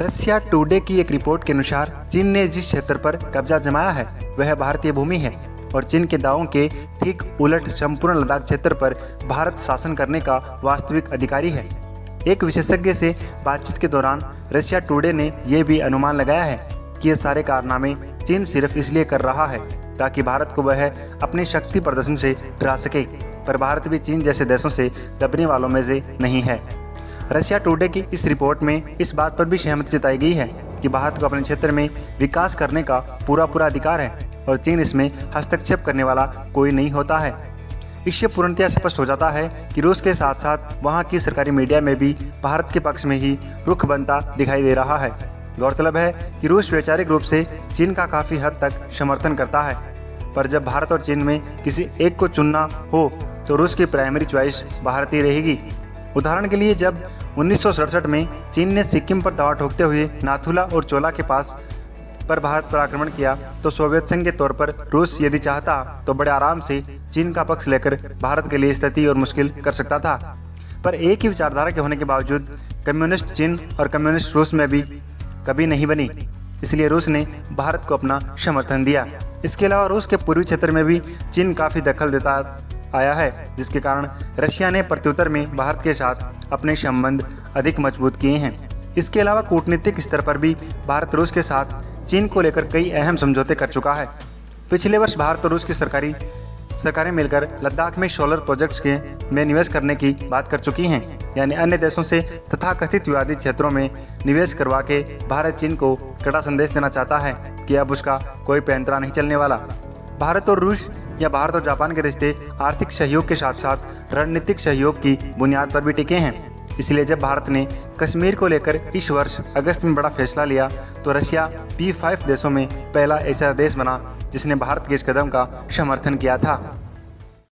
Russia today की एक report के अनुसार चीन ने जिस क्षेत्र पर कब्जा जमाया है वह भारतीय भूमि है और चीन के दावों के ठीक उलट संपूर्ण लद्दाख क्षेत्र पर भारत शासन करने का वास्तविक अधिकारी है। एक विशेषज्ञ से बातचीत के दौरान रशिया टुडे ने यह भी अनुमान लगाया है कि ये सारे कारनामे चीन सिर्फ इसलिए कर रहा है ताकि भारत को वह अपनी शक्ति प्रदर्शन से डरा सके, पर भारत भी चीन जैसे देशों से दबने वालों में से नहीं है। रशिया टुडे की इस रिपोर्ट में इस बात पर भी सहमति जताई गई है कि भारत को अपने क्षेत्र में विकास करने का पूरा अधिकार है और चीन इसमें हस्तक्षेप करने वाला कोई नहीं होता है। इससे पूर्णतया स्पष्ट हो जाता है कि रूस के साथ साथ वहां की सरकारी मीडिया में भी भारत के पक्ष में ही रुख बनता दिखाई दे रहा है। गौरतलब है कि रूस वैचारिक रूप से चीन का काफ़ी हद तक समर्थन करता है, पर जब भारत और चीन में किसी एक को चुनना हो तो रूस की प्राइमरी चॉइस भारत ही रहेगी। उदाहरण के लिए जब 1967 में चीन ने सिक्किम पर दावा ठोकते हुए नाथुला और चोला के पास पर भारत पर आक्रमण किया तो सोवियत संघ के तौर पर रूस यदि चाहता तो बड़े आराम से चीन का पक्ष लेकर भारत के लिए स्थिति और मुश्किल कर सकता था। पर एक ही विचारधारा के होने के बावजूद कम्युनिस्ट चीन और कम्युनिस्ट रूस में भी कभी नहीं बनी, इसलिए रूस ने भारत को अपना समर्थन दिया। इसके अलावा रूस के पूर्वी क्षेत्र में भी चीन काफ़ी दखल देता आया है, जिसके कारण रशिया ने प्रत्युत्तर में भारत के साथ अपने संबंध अधिक मजबूत किए हैं। इसके अलावा कूटनीतिक स्तर पर भी भारत रूस के साथ चीन को लेकर कई अहम समझौते कर चुका है। पिछले वर्ष भारत और रूस की सरकारें मिलकर लद्दाख में सोलर प्रोजेक्ट्स में निवेश करने की बात कर चुकी हैं, यानी अन्य देशों से तथाकथित विवादित क्षेत्रों में निवेश करवा के भारत चीन को कड़ा संदेश देना चाहता है कि अब उसका कोई पैंतरा नहीं चलने वाला। भारत और रूस या भारत और जापान के रिश्ते आर्थिक सहयोग के साथ साथ रणनीतिक सहयोग की बुनियाद पर भी टिके हैं। इसलिए जब भारत ने कश्मीर को लेकर इस वर्ष अगस्त में बड़ा फैसला लिया तो रशिया P5 देशों में पहला ऐसा देश बना जिसने भारत के इस कदम का समर्थन किया था।